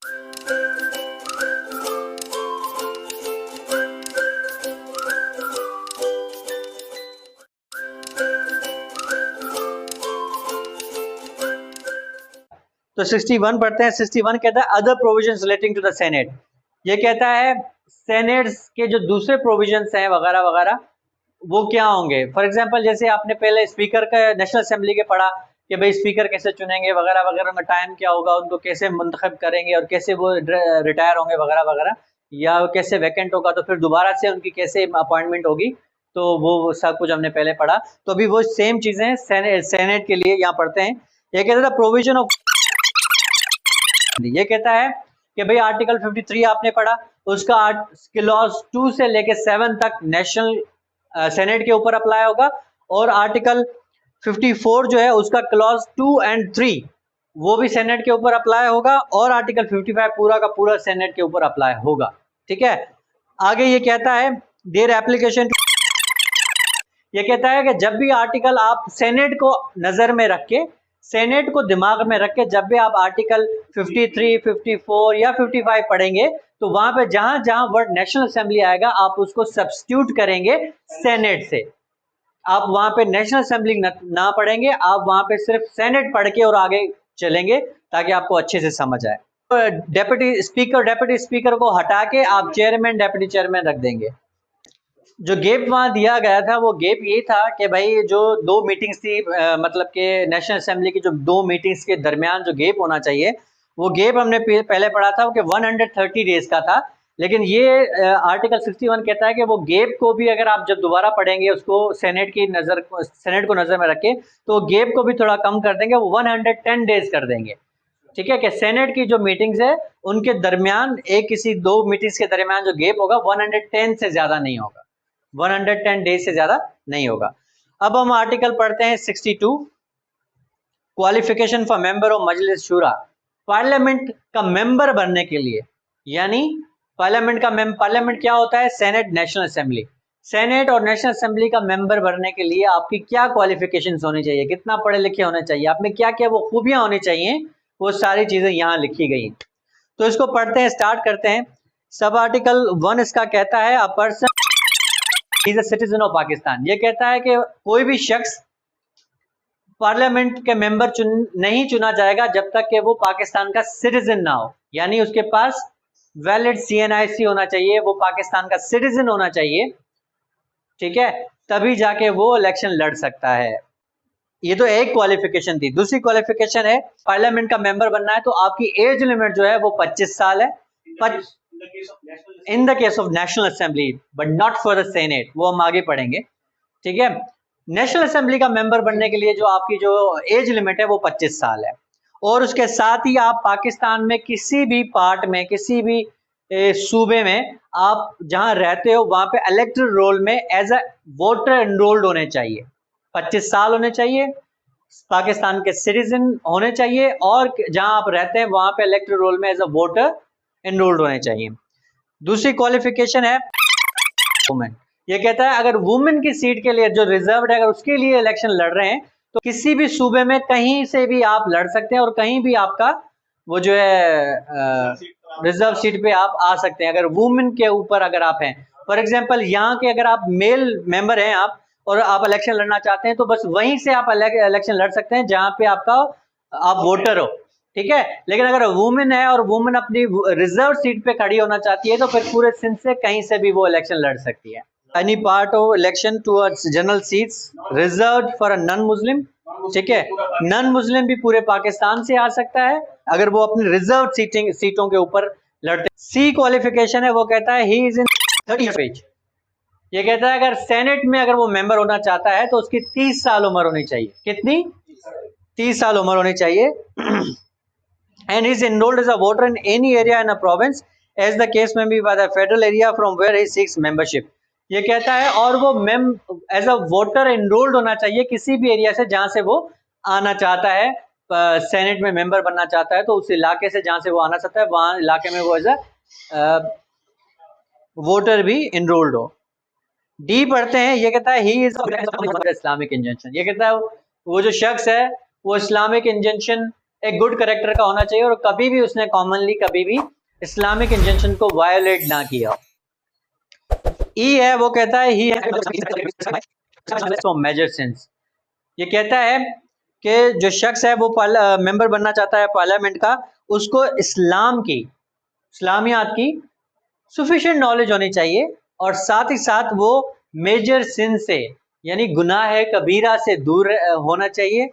तो 61 पढ़ते हैं। 61 कहता है other provisions relating to the senate. ये कहता है सेनेट के जो दूसरे प्रोविजंस हैं वगैरह वगैरह वो क्या होंगे। फॉर एग्जांपल जैसे आपने पहले स्पीकर का नेशनल असेंबली के पढ़ा कि भाई स्पीकर कैसे चुनेंगे वगैरह वगैरह, उनका टाइम क्या होगा, उनको कैसे मुंतखब करेंगे और कैसे वो रिटायर होंगे वगैरह वगैरह, या कैसे वैकेंट होगा तो फिर दोबारा से उनकी कैसे अपॉइंटमेंट होगी, तो वो सब कुछ हमने पहले पढ़ा। तो अभी वो सेम चीजें सेनेट के लिए यहाँ पढ़ते हैं। ये कहता है प्रोविजन ऑफ, ये कहता है कि भाई आर्टिकल 53 आपने पढ़ा, उसका क्लॉज 2 से लेके 7 तक नेशनल सेनेट के ऊपर अप्लाई होगा, और आर्टिकल 54 जो है उसका क्लॉज 2 और 3 वो भी सेनेट के ऊपर अप्लाई होगा, और आर्टिकल 55 पूरा का पूरा सेनेट के ऊपर अप्लाई होगा। ठीक है, आगे ये कहता है देयर एप्लीकेशन, ये कहता है कि जब भी आर्टिकल आप सेनेट को नजर में रख के, सेनेट को दिमाग में रख के जब भी आप आर्टिकल 53, 54 या 55 पढ़ेंगे तो वहां पे जहां जहां वर्ड नेशनल असेंबली आएगा आप उसको सब्स्टिट्यूट करेंगे सेनेट से। आप वहां पे नेशनल असेंबली ना पढ़ेंगे, आप वहां पे सिर्फ सेनेट पढ़ के और आगे चलेंगे ताकि आपको अच्छे से समझ आए। तो डेप्यूटी स्पीकर को हटा के आप चेयरमैन डेप्यूटी चेयरमैन रख देंगे। जो गैप वहां दिया गया था वो गैप ये था कि भाई जो 2 मीटिंग्स थी, मतलब कि नेशनल असेंबली की जो 2 मीटिंग्स के दरमियान जो गैप होना चाहिए, वो गैप हमने पहले पढ़ा था कि 130 डेज का था। लेकिन ये आर्टिकल 61 कहता है कि वो गैप को भी अगर आप जब दोबारा पढ़ेंगे उसको सेनेट को नजर में रखे तो गैप को भी थोड़ा कम कर देंगे, वो 110 डेज कर देंगे। ठीक है, कि सेनेट की जो मीटिंग्स है उनके दरमियान किसी 2 मीटिंग्स के दरमियान जो गैप होगा 110 से ज्यादा नहीं होगा, 110 डेज से ज्यादा नहीं होगा। अब हम आर्टिकल पढ़ते हैं 62, qualification for member of Majlis Shura. Parliament का मेंबर बनने के लिए, यानी पार्लियामेंट क्या होता है, सेनेट नेशनल असेंबली। सेनेट और नेशनल असेंबली का मेंबर बनने के लिए आपकी क्या क्वालिफिकेशंस होनी चाहिए, कितना पढ़े लिखे होने चाहिए, आप में क्या क्या वो खूबियां होनी चाहिए, वो सारी चीजें यहाँ लिखी गई हैं। तो इसको पढ़ते हैं, स्टार्ट करते हैं। सब आर्टिकल 1 इसका कहता है a person is a citizen of Pakistan. ये कहता है कि कोई भी शख्स पार्लियामेंट के मेंबर नहीं चुना जाएगा जब तक कि वो पाकिस्तान का सिटीजन ना हो, यानी उसके पास वैलिड CNIC होना चाहिए, वो पाकिस्तान का सिटीजन होना चाहिए। ठीक है, तभी जाके वो इलेक्शन लड़ सकता है। ये तो एक क्वालिफिकेशन थी। दूसरी क्वालिफिकेशन है पार्लियामेंट का मेंबर बनना है तो आपकी एज लिमिट जो है वो 25 साल है। In the case of national assembly but not for the senate, वो हम आगे पढ़ेंगे। ठीक है, नेशनल असेंबली का मेंबर बनने के लिए जो आपकी जो एज लिमिट है वो 25 साल है। और उसके साथ ही आप पाकिस्तान में किसी भी पार्ट में, किसी भी सूबे में आप जहां रहते हो वहां पे इलेक्टोरल रोल में एज अ वोटर एनरोल्ड होने चाहिए, 25 साल होने चाहिए, पाकिस्तान के सिटीजन होने चाहिए, और जहां आप रहते हैं वहां पे इलेक्टोरल रोल में एज अ वोटर एनरोल्ड होने चाहिए। दूसरी क्वालिफिकेशन है वुमेन। ये कहता है अगर वुमेन की सीट के लिए जो रिजर्व्ड है, अगर उसके लिए इलेक्शन लड़ रहे हैं तो किसी भी सूबे में कहीं से भी आप लड़ सकते हैं और कहीं भी आपका वो जो है रिजर्व सीट पे आप आ सकते हैं अगर वुमेन के ऊपर अगर आप हैं। फॉर एग्जांपल यहाँ के अगर आप मेल मेंबर हैं आप और आप इलेक्शन लड़ना चाहते हैं तो बस वहीं से आप इलेक्शन लड़ सकते हैं जहां पे आप वोटर हो। ठीक है, लेकिन अगर वुमेन है और वुमेन अपनी रिजर्व सीट पे खड़ी होना चाहती है तो फिर पूरे सिंध से कहीं से भी वो इलेक्शन लड़ सकती है। Any part of election towards general seats reserved for a non Muslim. ठीक है, नॉन मुस्लिम भी पूरे पाकिस्तान से आ सकता है अगर वो अपनी रिजर्व सीटों के ऊपर लड़ते। सी क्वालिफिकेशन है, वो कहता है ही इज इन 30 एज। ये कहता है अगर सेनेट में अगर वो मेंबर होना चाहता है तो उसकी 30 साल उम्र होनी चाहिए। कितनी? 30 साल उम्र होनी चाहिए। And is enrolled as a voter in any area in a province as the case may be by the federal area from where he seeks membership। ये कहता है और वो एज अ वोटर एनरोल्ड होना चाहिए किसी भी एरिया से जहां से वो आना चाहता है, सेनेट में मेंबर बनना चाहता है तो उस इलाके से जहां से वो आना चाहता है वहां इलाके में वो एज अ वोटर भी एनरोल्ड हो। डी पढ़ते हैं, ये कहता है ही इज इस्लामिक इंजंक्शन। ये कहता है वो जो शख्स है वो इस्लामिक इंजंक्शन एक गुड करेक्टर का होना चाहिए और कभी भी उसने कॉमनली कभी भी इस्लामिक इंजंक्शन को वायोलेट ना किया। ई है वो कहता है ही मेजर सिंस, ये कहता है कि जो शख्स है वो मेंबर बनना चाहता है पार्लियामेंट का, उसको इस्लामियात की सफिशिएंट नॉलेज होनी चाहिए और साथ ही साथ वो मेजर सिन से यानी गुनाह कबीरा से दूर होना चाहिए,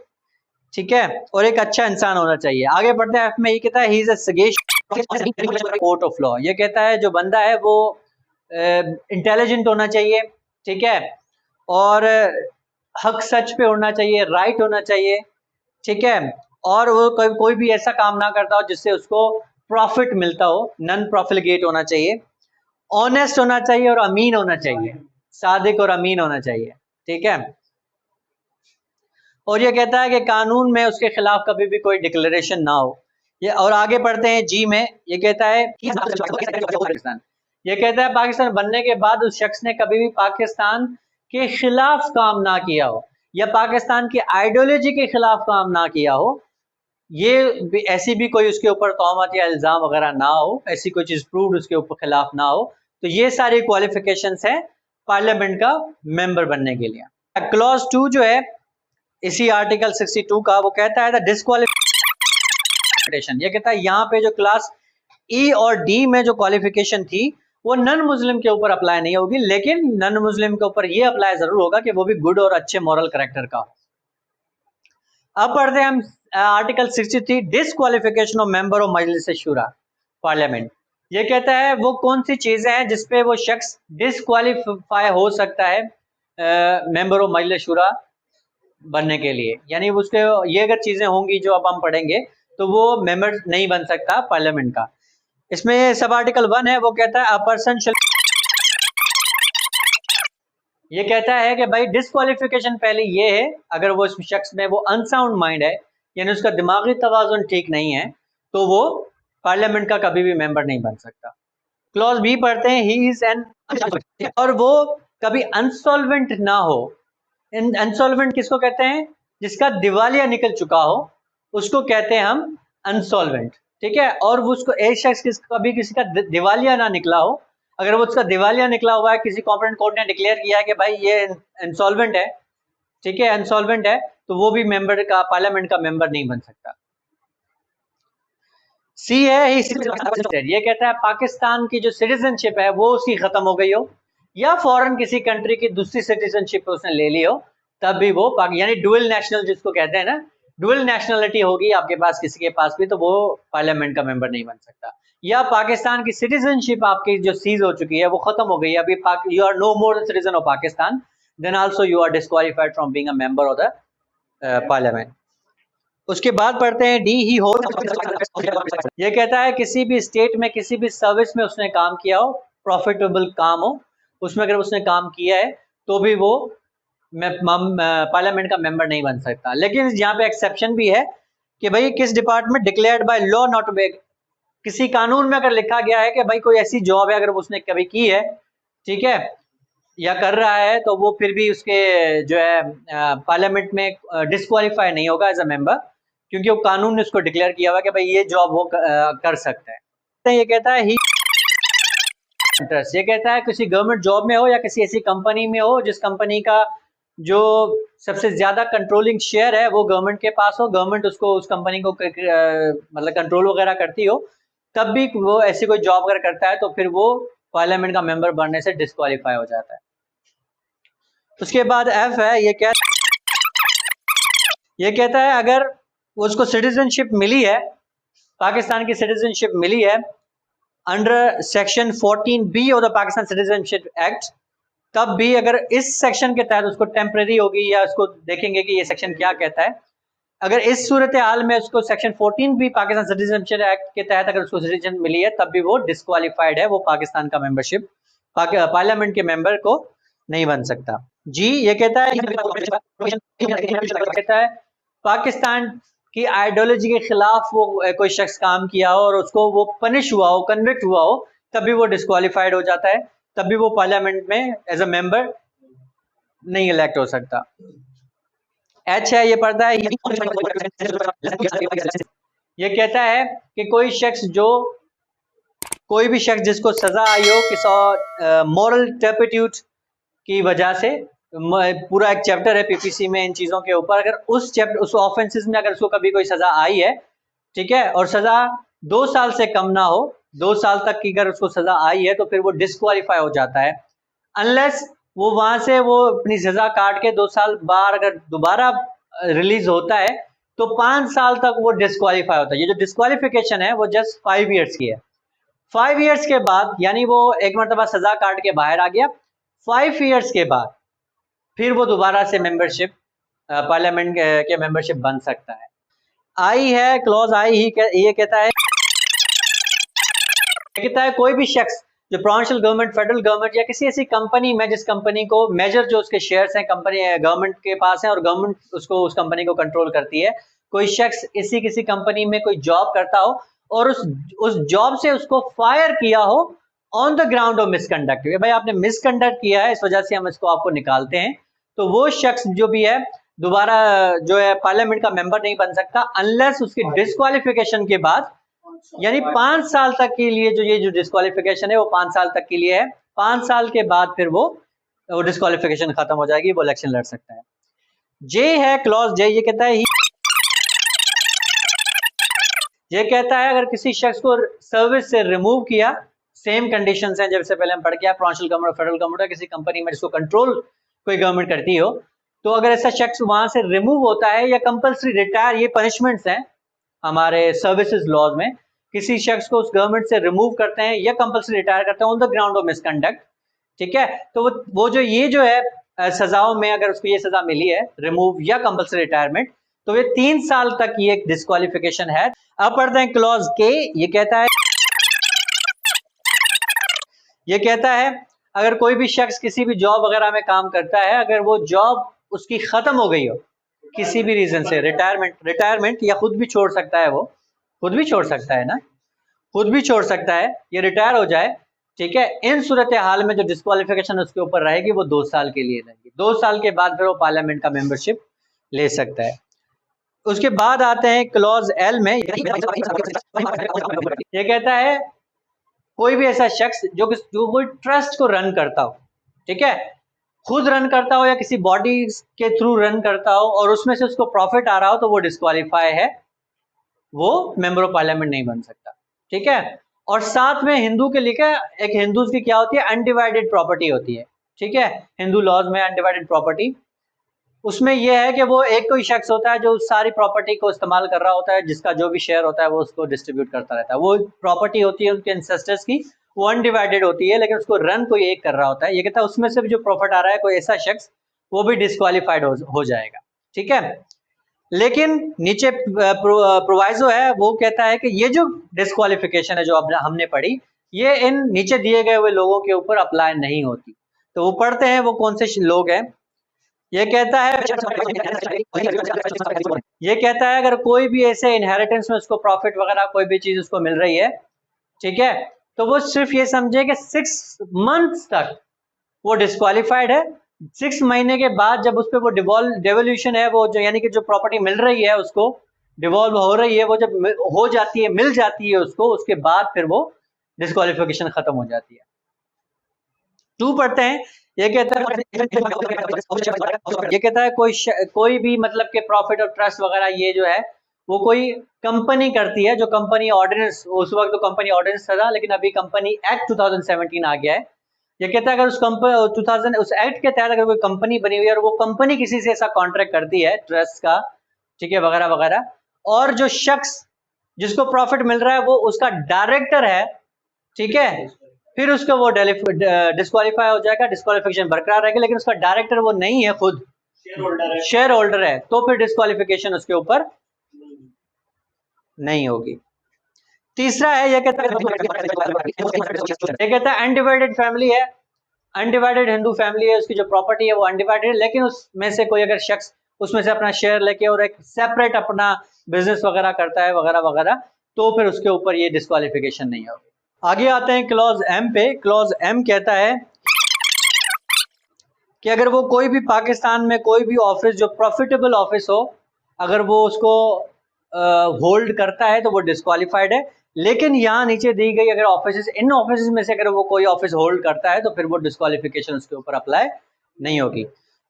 ठीक है, और एक अच्छा इंसान होना चाहिए। आगे बढ़ते हैं, में ये कहता है he is a sagacious court of law, ये कहता है जो बंदा है वो इंटेलिजेंट होना चाहिए, ठीक है, और हक सच पे होना चाहिए, राइट होना चाहिए, ठीक है, और वो कोई भी ऐसा काम ना करता हो जिससे उसको प्रॉफिट मिलता हो, नॉन प्रॉफिलिगेट होना चाहिए, ऑनेस्ट होना चाहिए और अमीन होना चाहिए, सादिक और अमीन होना चाहिए, ठीक है। और ये कहता है कि कानून में उसके खिलाफ कभी भी कोई डिक्लेरेशन ना हो। ये और आगे पढ़ते हैं जी में, ये कहता है पाकिस्तान, ये कहता है पाकिस्तान बनने के बाद उस शख्स ने कभी भी पाकिस्तान के खिलाफ काम ना किया हो या पाकिस्तान की आइडियोलॉजी के खिलाफ काम ना किया हो, ये ऐसी भी कोई उसके ऊपर तोहमत या इल्ज़ाम वगैरह ना हो, ऐसी कोई चीज़ प्रूव उसके ऊपर खिलाफ ना हो, तो ये सारी क्वालिफिकेशंस है पार्लियामेंट का मेंबर बनने के लिए। क्लॉज 2 जो है इसी आर्टिकल 62 का, वो कहता है डिस्क्वालिफिकेशन, ये कहता है यहाँ पे जो क्लास ई और डी में जो क्वालिफिकेशन थी वो नॉन मुस्लिम के ऊपर अप्लाई नहीं होगी, लेकिन नॉन मुस्लिम के ऊपर ये अप्लाई जरूर होगा कि वो भी गुड और अच्छे मॉरल कैरेक्टर का। अब पढ़ते हैं हम article 63 disqualification of member of Majlis Shura parliament, ये कहता है वो कौन सी चीजें हैं जिसपे वो शख्स डिस्क्वालीफाई हो सकता है मेंबर ऑफ मजलिस शुरा बनने के लिए, यानी उसके ये अगर चीजें होंगी जो अब हम पढ़ेंगे तो वो मेंबर नहीं बन सकता पार्लियामेंट का। इसमें सब आर्टिकल 1 है, वो कहता है अ पर्सन ये कहता है कि भाई डिस्क्वालिफिकेशन पहले ये है अगर वो इस शख्स में वो अनसाउंड माइंड है यानी उसका दिमागी तवाजुन ठीक नहीं है तो वो पार्लियामेंट का कभी भी मेंबर नहीं बन सकता। क्लॉज बी पढ़ते हैं ही इज एन, और वो कभी अनसॉल्वेंट ना हो। अनसॉल्वेंट किसको कहते हैं? जिसका दिवालिया निकल चुका हो उसको कहते हैं हम अनसॉल्वेंट, ठीक है। और वो उसको एक शख्स कभी किसी का दिवालिया ना निकला हो, अगर वो उसका दिवालिया निकला हुआ है, किसी कॉम्पिटेंट कोर्ट ने डिक्लेयर किया है कि भाई ये इंसॉल्वेंट है, ठीक है, इंसॉल्वेंट है, तो वो भी मेंबर का पार्लियामेंट का मेंबर नहीं बन सकता। सी है ये कहता है पाकिस्तान की जो सिटीजनशिप है वो उसकी खत्म हो गई हो या फॉरेन किसी कंट्री की दूसरी सिटीजनशिप उसने ले ली हो, तब भी वो यानी डुअल नेशनल जिसको कहते हैं ना, डुअल नेशनलिटी होगी आपके पास किसी के पास भी, तो वो पार्लियामेंट का मेंबर नहीं बन सकता। या पाकिस्तान की सिटीजनशिप आपकी जो सीज हो चुकी है वो खत्म हो गई है, अभी you are no more citizen of Pakistan, then also you are disqualified from being a member of the parliament. उसके बाद पढ़ते हैं डी ही हो, ये कहता है किसी भी स्टेट में किसी भी सर्विस में उसने काम किया हो, प्रॉफिटेबल काम हो, उसमें अगर उसने काम किया है तो भी वो पार्लियामेंट का मेंबर नहीं बन सकता। लेकिन यहाँ पे एक्सेप्शन भी है कि भाई किस department declared by law not be, किसी कानून में अगर लिखा गया है कि भाई कोई ऐसी जॉब है अगर उसने कभी की है, ठीक है, या कर रहा है, तो वो फिर भी उसके जो है पार्लियामेंट में डिस्क्वालीफाई नहीं होगा एज अ मेंबर, क्योंकि वो कानून ने उसको डिक्लेयर किया हुआ कि भाई ये जॉब वो कर सकता है। ये कहता है ही इंटरेस्ट, ये कहता है किसी गवर्नमेंट जॉब में हो या किसी ऐसी कंपनी में हो जिस कंपनी का जो सबसे ज्यादा कंट्रोलिंग शेयर है वो गवर्नमेंट के पास हो, गवर्नमेंट उसको उस कंपनी को मतलब कंट्रोल वगैरह करती हो, तब भी वो ऐसी कोई जॉब अगर करता है तो फिर वो पार्लियामेंट का मेंबर बनने से डिस्क्वालीफाई हो जाता है। उसके बाद एफ है, ये कहता है अगर उसको सिटीजनशिप मिली है, पाकिस्तान की सिटीजनशिप मिली है under section 14B of the Pakistan citizenship act, तब भी अगर इस सेक्शन के तहत उसको टेम्परेरी होगी या उसको देखेंगे कि ये सेक्शन क्या कहता है, अगर इस सूरत हाल में उसको section 14B Pakistan citizenship act के तहत अगर उसको सिटीजन मिली है तब भी वो डिस्क्वालीफाइड है, वो पाकिस्तान का मेंबरशिप पार्लियामेंट के मेंबर को नहीं बन सकता। जी ये कहता है पाकिस्तान की आइडियोलॉजी के खिलाफ वो कोई शख्स काम किया हो और उसको वो पनिश हुआ हो, कन्विक्ट हुआ हो, तभी वो डिस्क्वालीफाइड हो जाता है, तभी वो पार्लियामेंट में एज अ मेंबर नहीं इलेक्ट हो सकता। एच है, ये पढ़ता है ये कहता है कि कोई भी शख्स जिसको सजा आई हो किसी मॉरल टर्पिट्यूड की वजह से, पूरा एक चैप्टर है पीपीसी में इन चीजों के ऊपर, अगर उस ऑफेंसेस में अगर उसको कभी कोई सजा आई है, ठीक है, और सजा 2 साल से कम ना हो, 2 साल तक की अगर उसको सजा आई है तो फिर वो डिस्क्वालीफाई हो जाता है, अनलेस वो वहां से वो अपनी सजा काट के 2 साल बाद अगर दोबारा रिलीज होता है तो 5 साल तक वो डिस्क्वालीफाई होता है। ये जो डिस्क्वालिफिकेशन है वो जस्ट 5 ईयर्स की है। 5 ईयर्स के बाद, यानी वो एक मरतबा सजा काट के बाहर आ गया, 5 ईयर्स के बाद फिर वो दोबारा से मेंबरशिप, पार्लियामेंट के मेंबरशिप बन सकता है। आई है क्लॉज आई ही ये कहता है कोई भी शख्स जो प्रोविंशियल गवर्नमेंट, फेडरल गवर्नमेंट या किसी ऐसी कंपनी में जिस कंपनी को मेजर जो उसके शेयर्स हैं कंपनी गवर्नमेंट के पास हैं और गवर्नमेंट उसको उस कंपनी को कंट्रोल करती है, कोई शख्स किसी कंपनी में कोई जॉब करता हो और उस जॉब से उसको फायर किया हो on the ground of misconduct, भाई आपने मिसकंडक्ट किया है, इस वजह से हम इसको आपको निकालते हैं, तो वो शख्स जो भी है दोबारा जो है पार्लियामेंट का मेंबर नहीं बन सकता अनलेस उसकी डिस्क्वालिफिकेशन के बाद, यानी 5 साल तक के लिए जो ये जो डिस्क्वालिफिकेशन है वो 5 साल तक के लिए है। 5 साल के बाद फिर वो डिस्क्वालिफिकेशन खत्म हो जाएगी, वो इलेक्शन लड़ सकता है। जे है क्लॉज जे, ये कहता है अगर किसी शख्स को सर्विस से रिमूव किया, सेम कंडीशंस हैं जैसे पहले हम पढ़ के आए, प्रोविंशियल गवर्नमेंट, फेडरल गवर्नमेंट, किसी कंपनी में जिसको कंट्रोल कोई गवर्नमेंट करती हो, तो अगर ऐसा शख्स वहां से रिमूव होता है या कंपल्सरी रिटायर, ये पनिशमेंट्स हैं हमारे सर्विसेज लॉज में, किसी शख्स को उस गवर्नमेंट से रिमूव करते हैं या कंपल्सरी रिटायर करते हैं on the ground of misconduct, ठीक है, तो वो जो ये जो है सजाओं में अगर उसको ये सजा मिली है रिमूव या कंपल्सरी रिटायरमेंट, तो ये 3 साल तक ये एक डिस्क्वालिफिकेशन है। अब पढ़ते हैं क्लॉज के, ये कहता है अगर कोई भी शख्स किसी भी जॉब वगैरह में काम करता है, अगर वो जॉब उसकी खत्म हो गई हो किसी भी रीजन से, रिटायरमेंट या खुद भी छोड़ सकता है, वो खुद भी छोड़ सकता है ना, खुद भी छोड़ सकता है, ये रिटायर हो जाए, ठीक है, इन सूरत हाल में जो डिस्क्वालिफिकेशन उसके ऊपर रहेगी वो 2 साल के लिए रहेगी। 2 साल के बाद फिर वो पार्लियामेंट का मेंबरशिप ले सकता है। उसके बाद आते हैं क्लॉज एल में, ये कहता है कोई भी ऐसा शख्स जो कोई ट्रस्ट को रन करता हो, ठीक है, खुद रन करता हो या किसी बॉडी के थ्रू रन करता हो और उसमें से उसको प्रॉफिट आ रहा हो, तो वो डिस्क्वालीफाई है, वो मेंबर ऑफ पार्लियामेंट नहीं बन सकता, ठीक है। और साथ में हिंदू के लिए एक हिंदू की क्या होती है, अनडिवाइडेड प्रॉपर्टी होती है, ठीक है, हिंदू लॉज में अनडिवाइडेड प्रॉपर्टी, उसमें यह है कि वो एक कोई शख्स होता है जो सारी प्रॉपर्टी को इस्तेमाल कर रहा होता है, जिसका जो भी शेयर होता है वो उसको डिस्ट्रीब्यूट करता रहता है, वो प्रॉपर्टी होती है उनके एंसेस्टर्स की, वो अनडिवाइडेड होती है, लेकिन उसको रन कोई एक कर रहा होता है। ये कहता है उसमें से भी जो प्रॉफिट आ रहा है कोई ऐसा शख्स, वो भी डिस्क्वालीफाइड हो जाएगा, ठीक है। लेकिन नीचे प्रोवाइजो है, वो कहता है कि ये जो डिस्क्वालिफिकेशन है जो अब हमने पढ़ी, ये इन नीचे दिए गए हुए लोगों के ऊपर अप्लाई नहीं होती। तो वो पढ़ते हैं वो कौन से लोग हैं। ये कहता है अगर कोई भी ऐसे इनहेरिटेंस में उसको प्रॉफिट वगैरह कोई भी चीज उसको मिल रही है, ठीक है, तो वो सिर्फ ये समझे कि 6 मंथ्स तक वो डिस्क्वालिफाइड है। 6 महीने के बाद जब उस पर वो डिवोल्यूशन है, वो जो यानी कि जो प्रॉपर्टी मिल रही है उसको डिवॉल्व हो रही है, वो जब हो जाती है, मिल जाती है उसको, उसके बाद फिर वो डिस्क्वालिफिकेशन खत्म हो जाती है। 2 पढ़ते हैं, ये कहता है कोई भी मतलब के प्रॉफिट और ट्रस्ट वगैरह ये जो है वो कोई कंपनी करती है, जो कंपनी ऑर्डिनेंस, उस वक्त तो कंपनी ऑर्डिनेंस था, लेकिन अभी कंपनी एक्ट 2017 आ गया है। ये कहता है अगर उस कंपनी उस एक्ट के तहत अगर कोई कंपनी बनी हुई है और वो कंपनी किसी से ऐसा कॉन्ट्रैक्ट करती है ट्रस्ट का, ठीक है, वगैरह वगैरह, और जो शख्स जिसको प्रॉफिट मिल रहा है वो उसका डायरेक्टर है, ठीक है, फिर उसका वो डिस्क्वालीफाई हो जाएगा, डिस्क्वालिफिकेशन बरकरार रहेगी, लेकिन उसका डायरेक्टर वो नहीं है, खुद शेयर होल्डर है, तो फिर डिस्क्वालिफिकेशन उसके ऊपर नहीं होगी। तीसरा है, ये कहता है अनडिवाइडेड फैमिली है, अनडिवाइडेड हिंदू फैमिली है, उसकी जो प्रॉपर्टी है वो अनडिवाइडेड, लेकिन उसमें से कोई अगर शख्स उसमें से अपना शेयर लेके और एक सेपरेट अपना बिजनेस वगैरह करता है वगैरह वगैरह, तो फिर उसके ऊपर ये डिस्क्वालिफिकेशन नहीं होगी। आगे आते हैं क्लॉज एम पे। क्लॉज एम कहता है कि अगर वो कोई भी पाकिस्तान में कोई भी ऑफिस जो प्रॉफिटेबल ऑफिस हो, अगर वो उसको होल्ड करता है तो वो डिस्क्वालिफाइड है। लेकिन यहाँ नीचे दी गई अगर ऑफिस, इन ऑफिस में से अगर वो कोई ऑफिस होल्ड करता है तो फिर वो डिस्क्वालिफिकेशन उसके ऊपर अप्लाई नहीं होगी।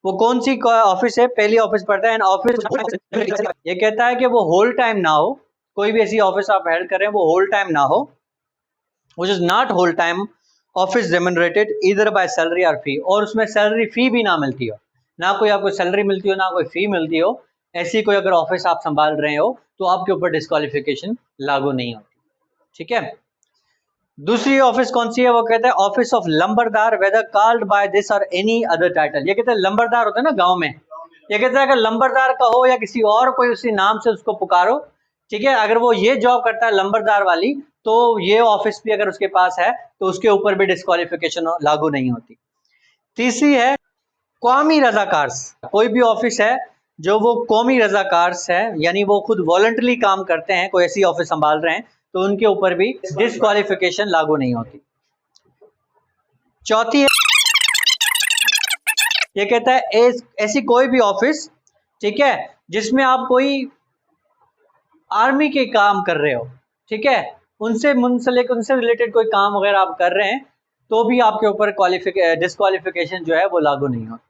वो कौन सी ऑफिस है? पहली ऑफिस पढ़ता है, एन ऑफिस ये कहता है कि वो होल टाइम ना हो, कोई भी ऐसी ऑफिस आप हेल्ड कर रहे हैं वो होल टाइम ना हो, which is not whole time office remunerated either by salary or fee, और उसमें सैलरी फी भी ना मिलती हो, ना कोई आपको सैलरी मिलती हो ना कोई फी मिलती हो, ऐसी कोई अगर ऑफिस आप संभाल रहे हो तो आपके ऊपर डिस्क्वालिफिकेशन लागू नहीं होती। ठीक है। दूसरी ऑफिस कौन सी है? वो कहता है office of lambardar whether called by this और एनी अदर टाइटल। ये कहते हैं लंबरदार होता है ना गांव में, ये कहता है अगर लंबरदार कहो या किसी और कोई उसी नाम से उसको पुकारो, ठीक है, अगर वो ये जॉब करता है लंबरदार वाली तो ये ऑफिस भी अगर उसके पास है तो उसके ऊपर भी डिस्क्वालिफिकेशन लागू नहीं होती। तीसरी है कौमी रजाकार्स, कोई भी ऑफिस है जो वो कौमी रजाकार्स है, यानी वो खुद वॉलंटरी काम करते हैं, कोई ऐसी ऑफिस संभाल रहे हैं तो उनके ऊपर भी डिस्क्वालिफिकेशन लागू नहीं होती। चौथी है, ये कहता है ऐसी कोई भी ऑफिस, ठीक है, जिसमें आप कोई आर्मी के काम कर रहे हो, ठीक है, उनसे मुंसलिक, उनसे रिलेटेड कोई काम वगैरह आप कर रहे हैं तो भी आपके ऊपर डिस्क्वालिफिकेशन जो है वो लागू नहीं होती।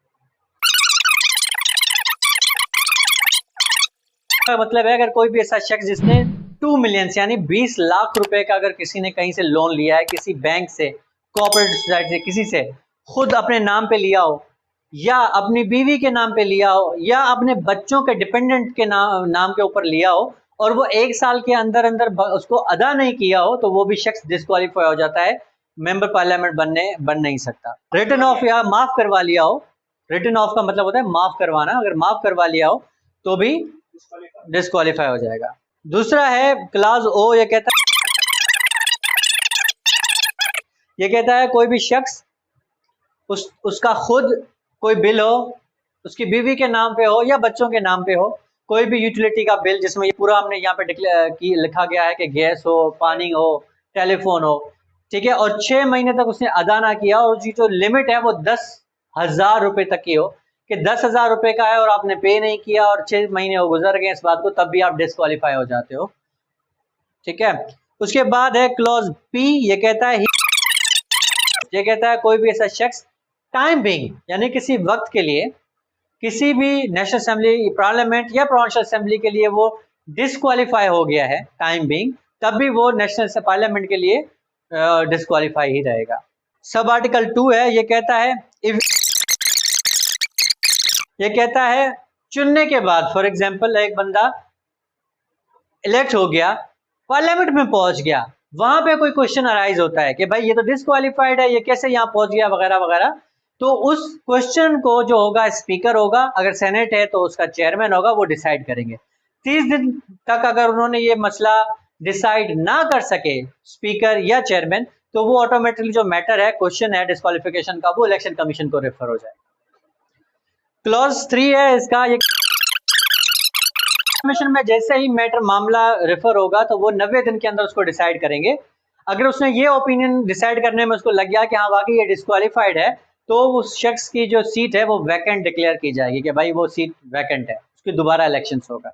मतलब है अगर कोई भी ऐसा शख्स जिसने 2 मिलियन यानी 20 लाख रुपए का अगर किसी ने कहीं से लोन लिया है, किसी बैंक से, कोऑपरेटिव सोसाइटी से, किसी से, खुद अपने नाम पे लिया हो या अपनी बीवी के नाम पे लिया हो या अपने बच्चों के डिपेंडेंट के नाम के ऊपर लिया हो और वो 1 साल के अंदर अंदर उसको अदा नहीं किया हो तो वो भी शख्स डिस्क्वालीफाई हो जाता है, मेंबर पार्लियामेंट बन नहीं सकता। रिटर्न ऑफ या माफ करवा लिया हो, रिटर्न ऑफ का मतलब होता है माफ करवाना, अगर माफ करवा लिया हो तो भी डिस्क्वालीफाई हो जाएगा। दूसरा है क्लास ओ, ये कहता है कोई भी शख्स उसका खुद कोई बिल हो, उसकी बीवी के नाम पे हो या बच्चों के नाम पे हो, कोई भी यूटिलिटी का बिल जिसमें ये पूरा हमने यहाँ पे लिखा गया है कि गैस हो, पानी हो, टेलीफोन हो, ठीक है, और 6 महीने तक उसने अदा ना किया और उसकी जो लिमिट है वो 10,000 रुपए तक की हो, कि 10,000 रुपए का है और आपने पे नहीं किया और 6 महीने हो गुजर गए इस बात को, तब भी आप डिस्क्वालीफाई हो जाते हो। ठीक है। उसके बाद है क्लॉज पी, ये कहता है कोई भी ऐसा शख्स टाइम बिंग यानी किसी वक्त के लिए किसी भी नेशनल असेंबली, पार्लियामेंट या प्रोविंशियल असेंबली के लिए वो डिस्क्वालीफाई हो गया है टाइम बिंग, तब भी वो नेशनल पार्लियामेंट के लिए डिस्क्वालीफाई ही रहेगा। सब आर्टिकल 2 है, ये कहता है चुनने के बाद, फॉर एग्जाम्पल एक बंदा इलेक्ट हो गया, पार्लियामेंट में पहुंच गया, वहां पे कोई क्वेश्चन अराइज होता है कि भाई ये तो डिस्क्वालीफाइड है, ये कैसे यहाँ पहुंच गया वगैरह वगैरह, तो उस क्वेश्चन को जो होगा स्पीकर होगा, अगर सेनेट है तो उसका चेयरमैन होगा, वो डिसाइड करेंगे। 30 दिन तक अगर उन्होंने ये मसला डिसाइड ना कर सके स्पीकर या चेयरमैन, तो वो ऑटोमेटिकली जो मैटर है, क्वेश्चन है डिस्क्वालिफिकेशन का, वो इलेक्शन कमीशन को रेफर हो जाए। क्लॉज 3 है इसका, ये कमीशन में जैसे ही मैटर मामला रेफर होगा तो वो 90 दिन के अंदर उसको डिसाइड करेंगे। अगर उसने ये ओपिनियन डिसाइड करने में उसको लग गया कि हाँ वाकई ये डिस्क्वालीफाइड है, तो उस शख्स की जो सीट है वो वैकेंट डिक्लेयर की जाएगी कि भाई वो सीट वैकेंट है, उसकी दोबारा इलेक्शन होगा।